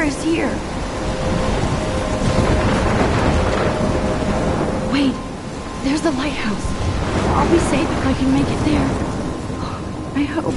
is here. Wait, there's the lighthouse. I'll be safe if I can make it there. I hope.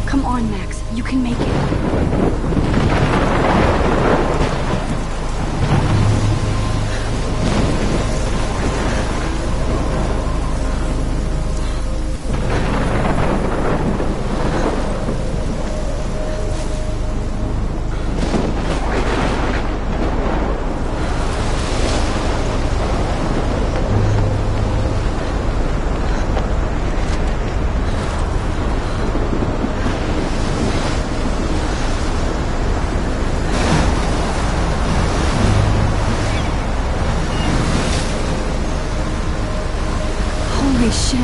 Come on, Max. You can make it. Holy shit.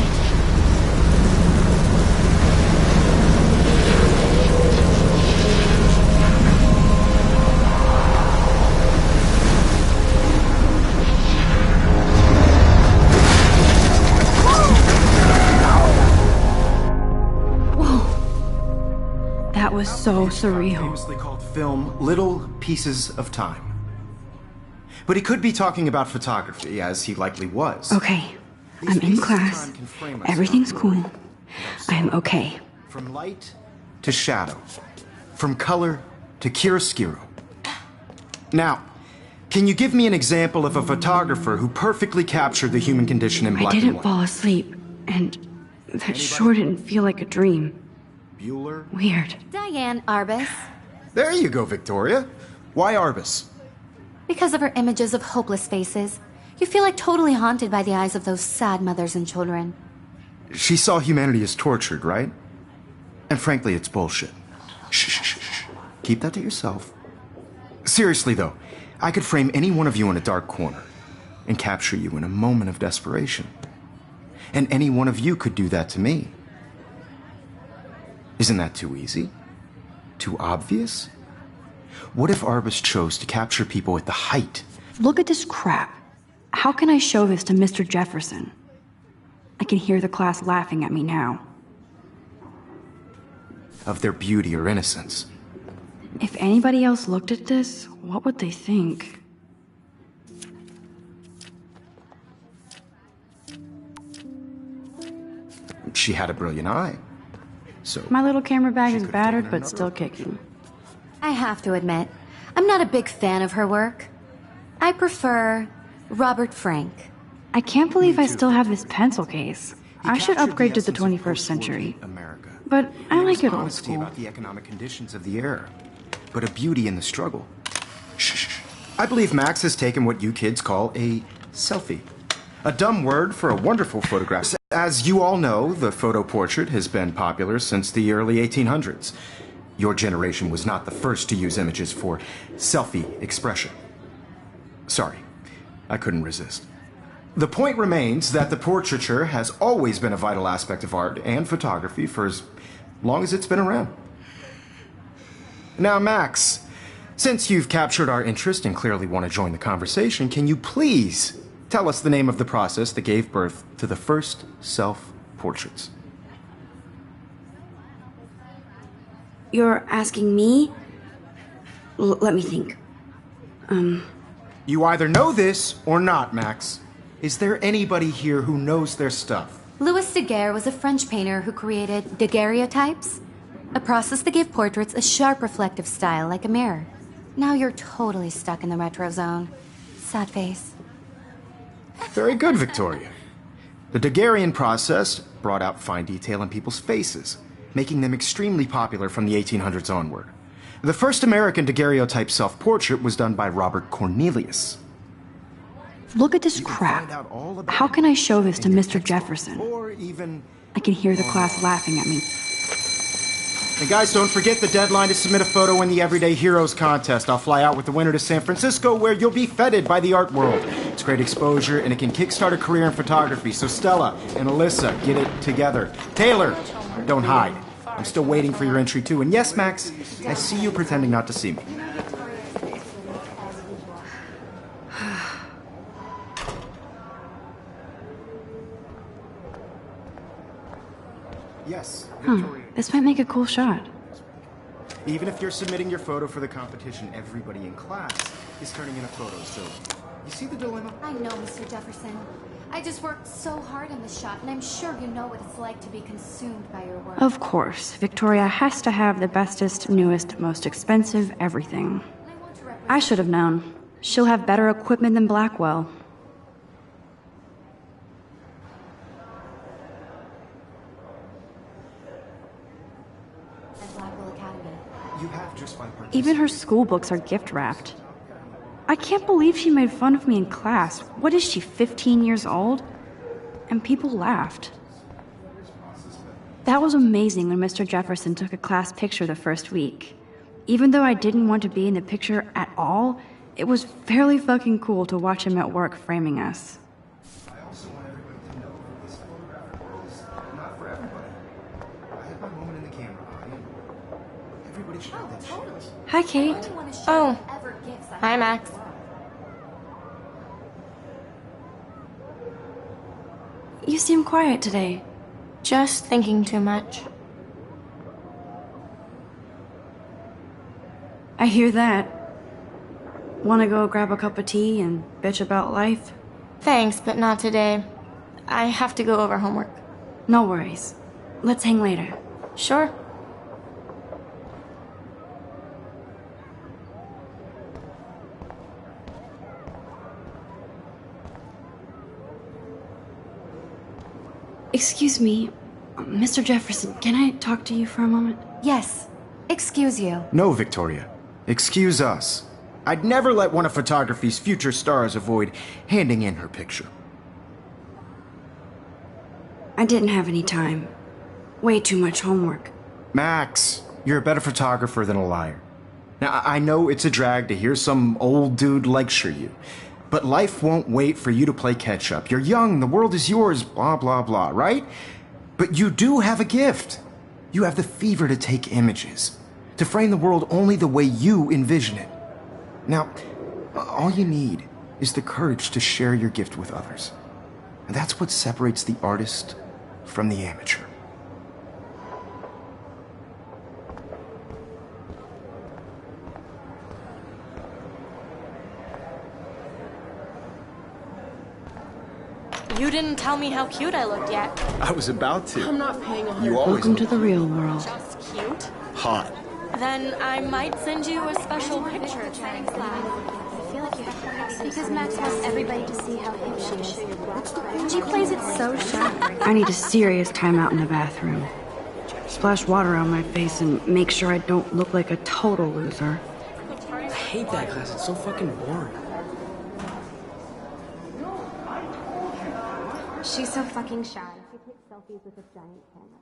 Whoa. That was so surreal. Famously called film Little Pieces of Time. But he could be talking about photography, as he likely was. Okay. I'm in class. Everything's cool. I am okay. From light to shadow. From color to chiaroscuro. Now, can you give me an example of a photographer who perfectly captured the human condition in black and white? I didn't fall asleep, and that sure didn't feel like a dream. Bueller? Weird. Diane Arbus. There you go, Victoria. Why Arbus? Because of her images of hopeless faces. You feel like totally haunted by the eyes of those sad mothers and children. She saw humanity as tortured, right? And frankly, it's bullshit. Shh, shh, shh, shh. Keep that to yourself. Seriously, though, I could frame any one of you in a dark corner and capture you in a moment of desperation. And any one of you could do that to me. Isn't that too easy? Too obvious? What if Arbus chose to capture people at the height? Look at this crap. How can I show this to Mr. Jefferson? I can hear the class laughing at me now. Of their beauty or innocence. If anybody else looked at this, what would they think? She had a brilliant eye. So My little camera bag is battered, but still kicking. I have to admit, I'm not a big fan of her work. I prefer Robert Frank. I can't believe I still have this pencil case. I should upgrade to the 21st century. America. But I like it old Honesty school. about the economic conditions of the era, but a beauty in the struggle. Shh. I believe Max has taken what you kids call a selfie. A dumb word for a wonderful photograph. As you all know, the photo portrait has been popular since the early 1800s. Your generation was not the first to use images for selfie expression. Sorry, I couldn't resist. The point remains that the portraiture has always been a vital aspect of art and photography for as long as it's been around. Now, Max, since you've captured our interest and clearly want to join the conversation, can you please tell us the name of the process that gave birth to the first self-portraits? You're asking me? Let me think. You either know this or not, Max. Is there anybody here who knows their stuff? Louis Daguerre was a French painter who created daguerreotypes, a process that gave portraits a sharp reflective style like a mirror. Now you're totally stuck in the retro zone. Sad face. Very good, Victoria. The Daguerrean process brought out fine detail in people's faces making them extremely popular from the 1800s onward. The first American daguerreotype self-portrait was done by Robert Cornelius. Look at this crap. How can I show this to Mr. Jefferson? Or even... I can hear the class laughing at me. And guys, don't forget the deadline to submit a photo in the Everyday Heroes contest. I'll fly out with the winner to San Francisco, where you'll be feted by the art world. It's great exposure, and it can kickstart a career in photography. So Stella and Alyssa, get it together. Taylor, don't hide. I'm still waiting for your entry, too. And yes, Max, I see you pretending not to see me. Yes, Victoria. This might make a cool shot. Even if you're submitting your photo for the competition, everybody in class is turning in a photo, so you see the dilemma? I know, Mr. Jefferson. I just worked so hard on this shot, and I'm sure you know what it's like to be consumed by your work. Of course, Victoria has to have the bestest, newest, most expensive everything. I should have known. She'll have better equipment than Blackwell. Even her school books are gift-wrapped. I can't believe she made fun of me in class. What is she, 15 years old? And people laughed. That was amazing when Mr. Jefferson took a class picture the first week. Even though I didn't want to be in the picture at all, it was fairly fucking cool to watch him at work framing us. I also want everybody to know that this photographic world is not for everybody. I had my moment in the camera eye, and everybody should have that shit. Hi, Kate. Oh, hi, Max. You seem quiet today. Just thinking too much. I hear that. Want to go grab a cup of tea and bitch about life? Thanks, but not today. I have to go over homework. No worries. Let's hang later. Sure. Excuse me, Mr. Jefferson, can I talk to you for a moment? Yes. Excuse you. No, Victoria. Excuse us. I'd never let one of photography's future stars avoid handing in her picture. I didn't have any time. Way too much homework. Max, you're a better photographer than a liar. Now, I know it's a drag to hear some old dude lecture you, but life won't wait for you to play catch-up. You're young, the world is yours, blah, blah, blah, right? But you do have a gift. You have the fever to take images, to frame the world only the way you envision it. Now, all you need is the courage to share your gift with others. And that's what separates the artist from the amateur. You didn't tell me how cute I looked yet. I was about to. I'm not paying 100. You always Welcome to the real world. Just cute? hot. Then I might send you a special picture training class. I feel like you have to because Max wants everybody to see how hip she is. She plays it so shy. I need a serious timeout in the bathroom. Splash water on my face and make sure I don't look like a total loser. I hate that class. It's so fucking boring. She's so fucking shy. She takes selfies with a giant camera.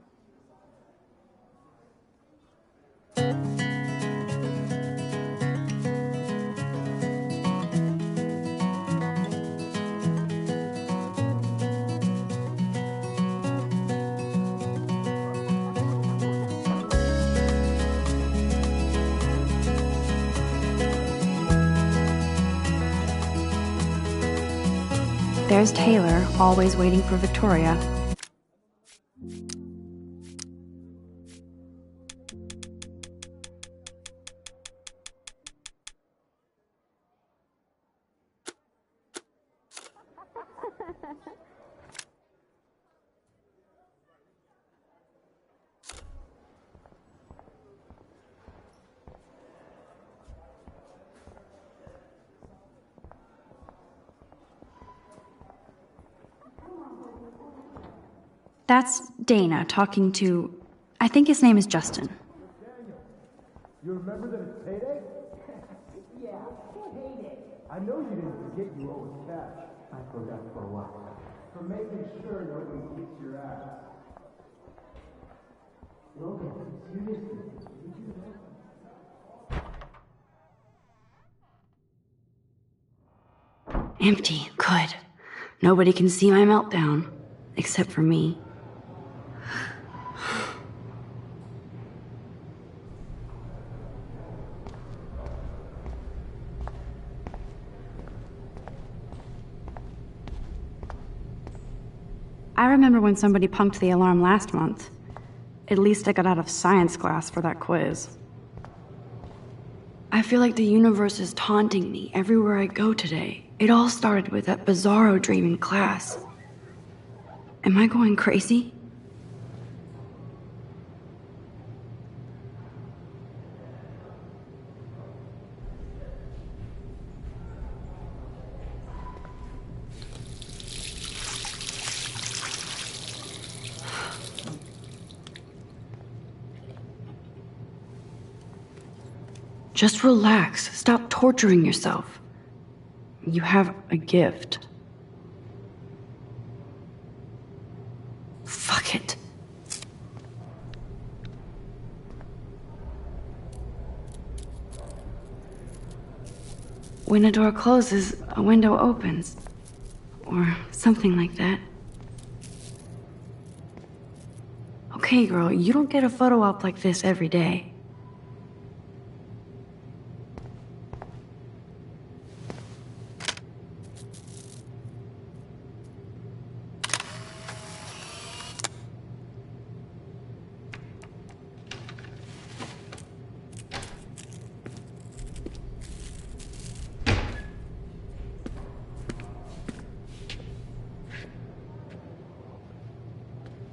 There's Taylor, always waiting for Victoria. That's Dana talking to I think his name is Justin. You remember that it's payday? Yeah, payday. I know you didn't forget you owe us cash. I forgot for what? For making sure nobody kicks your ass. Logan, seriously, did you know? Empty. Good. Nobody can see my meltdown. Except for me. I remember when somebody punked the alarm last month. At least I got out of science class for that quiz. I feel like the universe is taunting me everywhere I go today. It all started with that bizarro dream in class. Am I going crazy? Just relax. Stop torturing yourself. You have a gift. Fuck it. When a door closes, a window opens. Or something like that. Okay, girl, you don't get a photo op like this every day.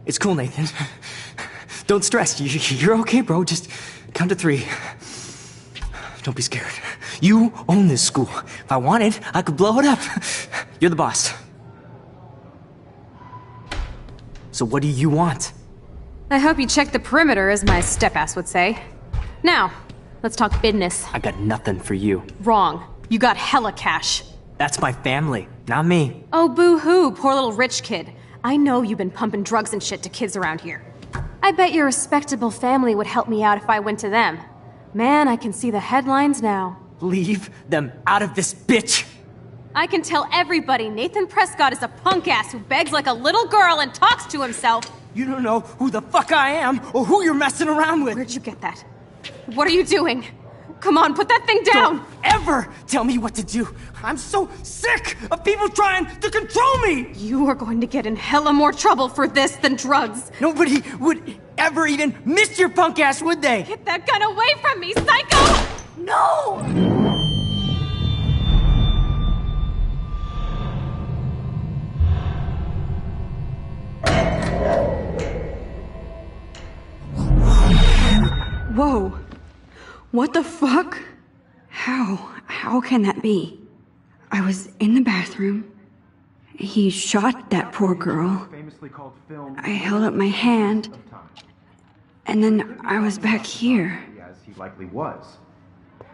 It's cool, Nathan. Don't stress. You're okay, bro. Just count to 3. Don't be scared. You own this school. If I wanted, I could blow it up. You're the boss. So what do you want? I hope you checked the perimeter, as my step-ass would say. Now, let's talk business. I got nothing for you. Wrong. You got hella cash. That's my family, not me. Oh, boo-hoo, poor little rich kid. I know you've been pumping drugs and shit to kids around here. I bet your respectable family would help me out if I went to them. Man, I can see the headlines now. Leave them out of this bitch! I can tell everybody Nathan Prescott is a punk ass who begs like a little girl and talks to himself. You don't know who the fuck I am or who you're messing around with. Where'd you get that? What are you doing? Come on, put that thing down! Don't ever tell me what to do! I'm so sick of people trying to control me! You are going to get in hella more trouble for this than drugs. Nobody would ever even miss your punk ass, would they? Get that gun away from me, psycho! No! Whoa. What the fuck? How can that be? I was in the bathroom. He shot that poor girl. I held up my hand. And then I was back here. As he likely was.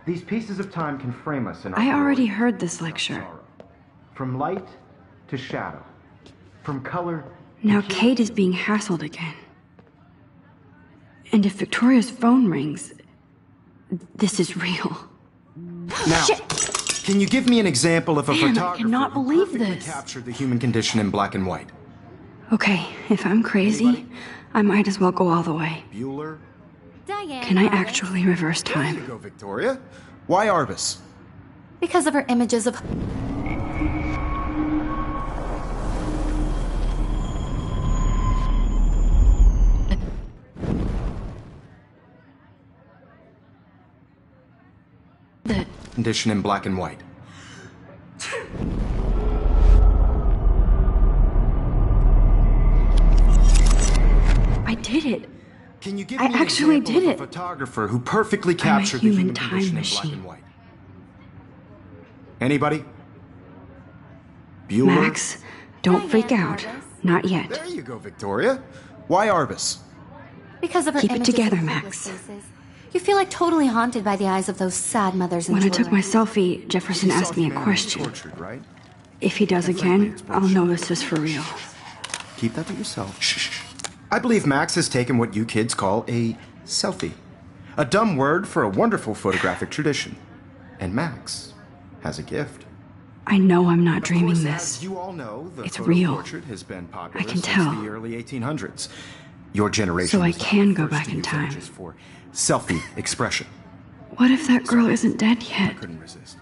These pieces of time can frame us in our I already glory. heard this lecture. From light to shadow. From color Now Kate is being hassled again. And if Victoria's phone rings, this is real. Now, Shit. Can you give me an example of a Man, I photographer cannot who believe perfectly this. captured the human condition in black and white? Okay, if I'm crazy, I might as well go all the way. Bueller? Diane. Can I Arbus. actually reverse There you time? go, Victoria. Why Arbus? Because of her images of... The Condition in black and white. I did it. Can you give I me an actually example did of a it. photographer who perfectly I'm a captured the human human time condition in black machine. and white? Anybody? Bueller? Max, don't freak out. Not yet. There you go, Victoria. Why Arbus? Because of her Keep it images together, of Max. hopeless faces. You feel like totally haunted by the eyes of those sad mothers and When I took my children. selfie, Jefferson asked me a question. Tortured, right? If he does again, I'll know this is for real. Keep that to yourself. Shh. I believe Max has taken what you kids call a selfie. A dumb word for a wonderful photographic tradition. And Max has a gift. I know I'm not dreaming Of course, this. as you all know, the It's photo real. portrait has been popular I can since tell. the early 1800s. Your generation So I was not can the go first back to in use time. images for selfie expression. What if that girl isn't dead I yet? couldn't resist.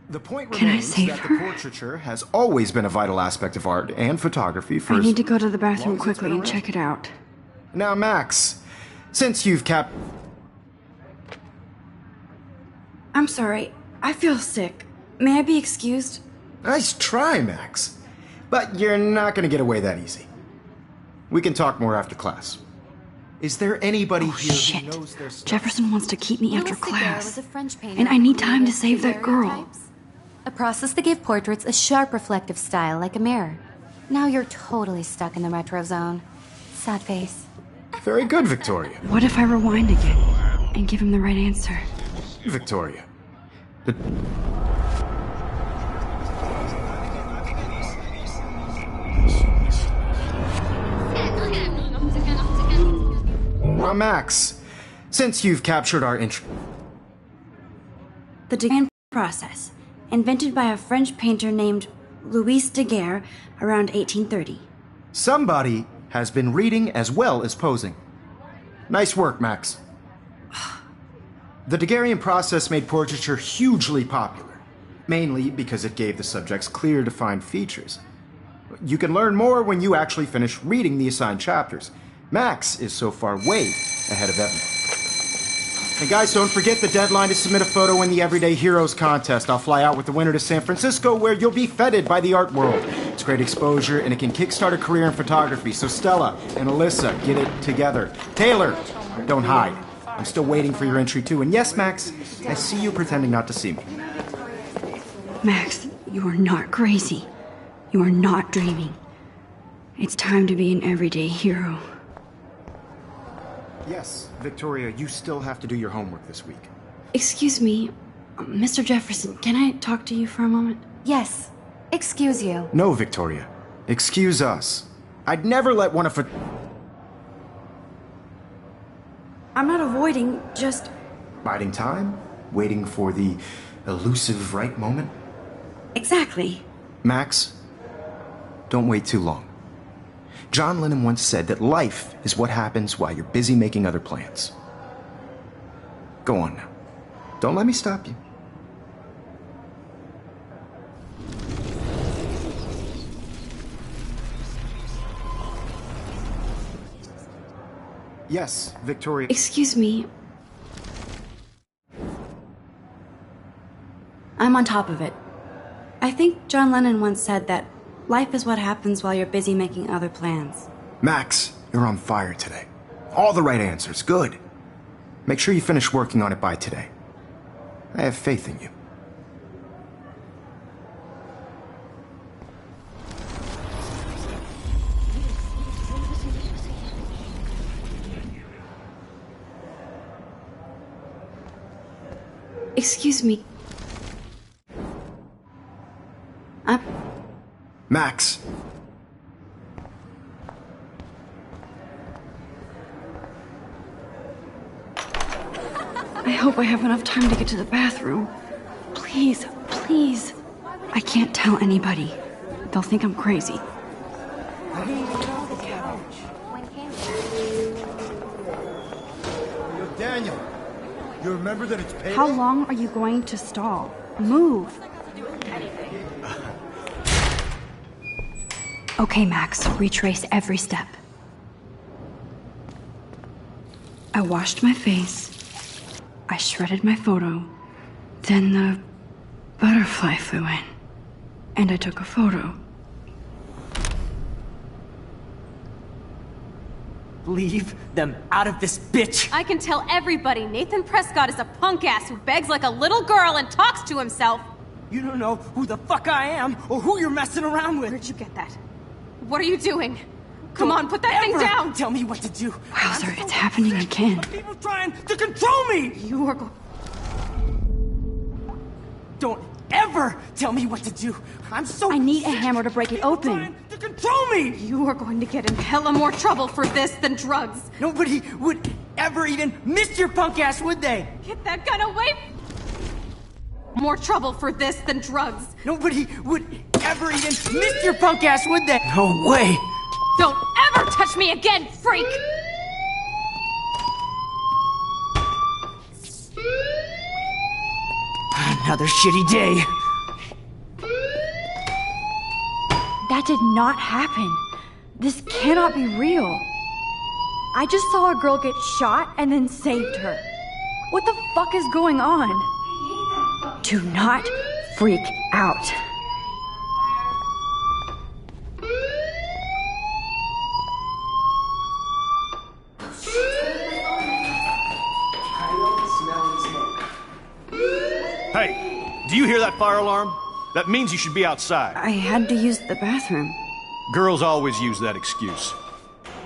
The point Can I remains save that her? the portraiture has always been a vital aspect of art and photography for I as need to go to the long bathroom as it's quickly been and around. check it out. Now, Max, since you've kept... I'm sorry. I feel sick. May I be excused? Nice try, Max. But you're not going to get away that easy. We can talk more after class. Is there anybody Oh, here shit. who knows their stuff? Jefferson wants to keep me after Louis Daguerre class. was a French painter And I need who time to created save that girl. daguerreotypes, a process that gave portraits a sharp reflective style like a mirror. Now you're totally stuck in the retro zone. Sad face. Very good, Victoria. What if I rewind again and give him the right answer? Victoria. The... Now, Max, since you've captured our interest... The Daguerre process, invented by a French painter named Louis Daguerre around 1830. Somebody has been reading as well as posing. Nice work, Max. The Daguerrean process made portraiture hugely popular, mainly because it gave the subjects clear, defined features. You can learn more when you actually finish reading the assigned chapters. Max is so far way ahead of everyone. And guys, don't forget the deadline to submit a photo in the Everyday Heroes contest. I'll fly out with the winner to San Francisco, where you'll be feted by the art world. It's great exposure, and it can kickstart a career in photography. So Stella and Alyssa, get it together. Taylor, don't hide. I'm still waiting for your entry too. And yes, Max, I see you pretending not to see me. Max, you are not crazy. You are not dreaming. It's time to be an everyday hero. Yes, Victoria, you still have to do your homework this week. Excuse me, Mr. Jefferson, can I talk to you for a moment? Yes. Excuse you. No, Victoria. Excuse us. I'd never let one of... I'm not avoiding, just... Biding time? Waiting for the elusive right moment? Exactly. Max, don't wait too long. John Lennon once said that life is what happens while you're busy making other plans. Go on now. Don't let me stop you. Yes, Victoria. Excuse me. I'm on top of it. I think John Lennon once said that life is what happens while you're busy making other plans. Max, you're on fire today. All the right answers. Good. Make sure you finish working on it by today. I have faith in you. Excuse me. Max. I hope I have enough time to get to the bathroom. Please, please. I can't tell anybody. They'll think I'm crazy. Yo, Daniel, you remember that it's payday? How long are you going to stall? Move. Okay, Max, retrace every step. I washed my face. I shredded my photo. Then the butterfly flew in. And I took a photo. Leave them out of this bitch! I can tell everybody Nathan Prescott is a punk ass who begs like a little girl and talks to himself. You don't know who the fuck I am or who you're messing around with. Where'd you get that? What are you doing? Come on, put that thing down! Tell me what to do. Wowzer, it's happening again. People trying to control me! You are going... Don't ever tell me what to do. I need a hammer to break it open. Trying to control me! You are going to get in hella more trouble for this than drugs. Nobody would ever even miss your punk ass, would they? Get that gun away! More trouble for this than drugs. Nobody would ever even miss your punk ass, would they? No way! Don't ever touch me again, freak! Another shitty day. That did not happen. This cannot be real. I just saw a girl get shot and then saved her. What the fuck is going on? Do not freak out. Hey, do you hear that fire alarm? That means you should be outside. I had to use the bathroom. Girls always use that excuse.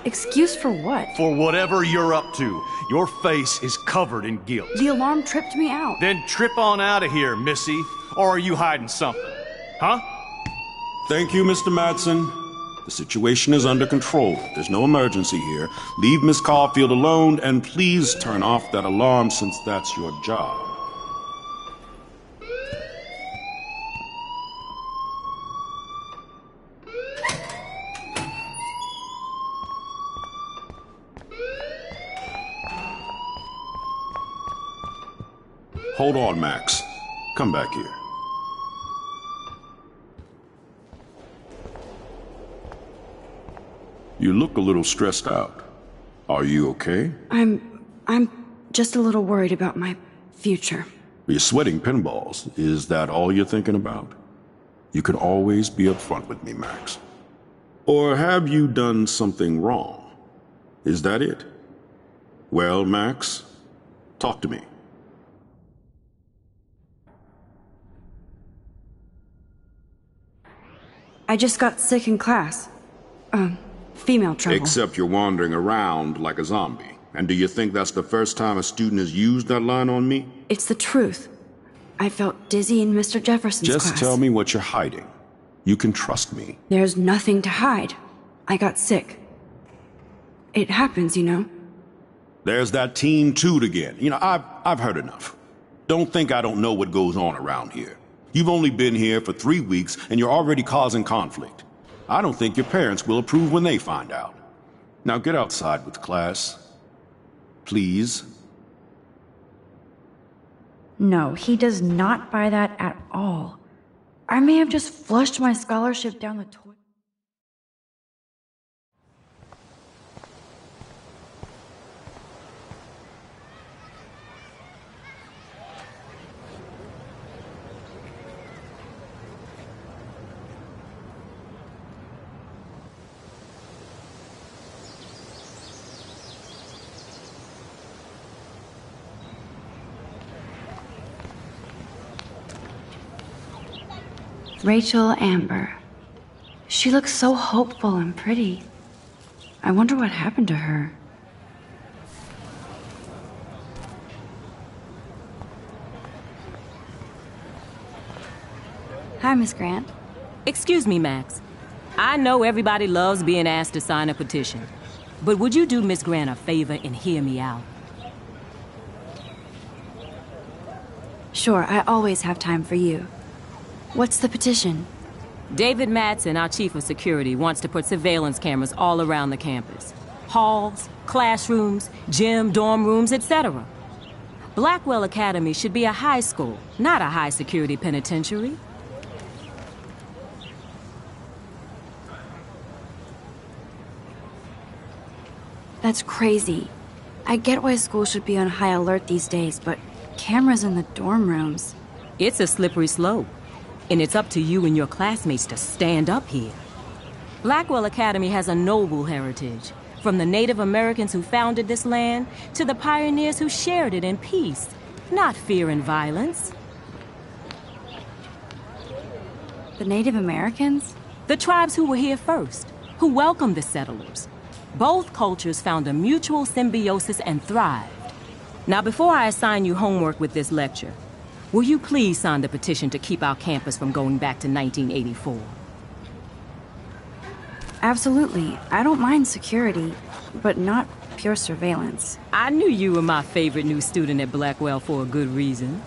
Excuse for what? For whatever you're up to. Your face is covered in guilt. The alarm tripped me out. Then trip on out of here, Missy. Or are you hiding something? Huh? Thank you, Mr. Madsen. The situation is under control. There's no emergency here. Leave Miss Caulfield alone, and please turn off that alarm since that's your job. Hold on, Max. Come back here. You look a little stressed out. Are you okay? I'm just a little worried about my future. You're sweating pinballs. Is that all you're thinking about? You can always be upfront with me, Max. Or have you done something wrong? Is that it? Well, Max, talk to me. I just got sick in class. Female trouble. Except you're wandering around like a zombie. And do you think that's the first time a student has used that line on me? It's the truth. I felt dizzy in Mr. Jefferson's class. Just tell me what you're hiding. You can trust me. There's nothing to hide. I got sick. It happens, you know. There's that Team Toot again. You know, I've heard enough. Don't think I don't know what goes on around here. You've only been here for 3 weeks, and you're already causing conflict. I don't think your parents will approve when they find out. Now get outside with class. Please. No, he does not buy that at all. I may have just flushed my scholarship down the toilet. Rachel Amber. She looks so hopeful and pretty. I wonder what happened to her. Hi, Miss Grant. Excuse me, Max. I know everybody loves being asked to sign a petition. But would you do Miss Grant a favor and hear me out? Sure, I always have time for you. What's the petition? David Madsen, our chief of security, wants to put surveillance cameras all around the campus. Halls, classrooms, gym, dorm rooms, etc. Blackwell Academy should be a high school, not a high-security penitentiary. That's crazy. I get why schools should be on high alert these days, but cameras in the dorm rooms... It's a slippery slope. And it's up to you and your classmates to stand up here. Blackwell Academy has a noble heritage, from the Native Americans who founded this land to the pioneers who shared it in peace, not fear and violence. The Native Americans? The tribes who were here first. who welcomed the settlers. Both cultures found a mutual symbiosis and thrived. Now, before I assign you homework with this lecture, will you please sign the petition to keep our campus from going back to 1984? Absolutely. I don't mind security, but not pure surveillance. I knew you were my favorite new student at Blackwell for a good reason.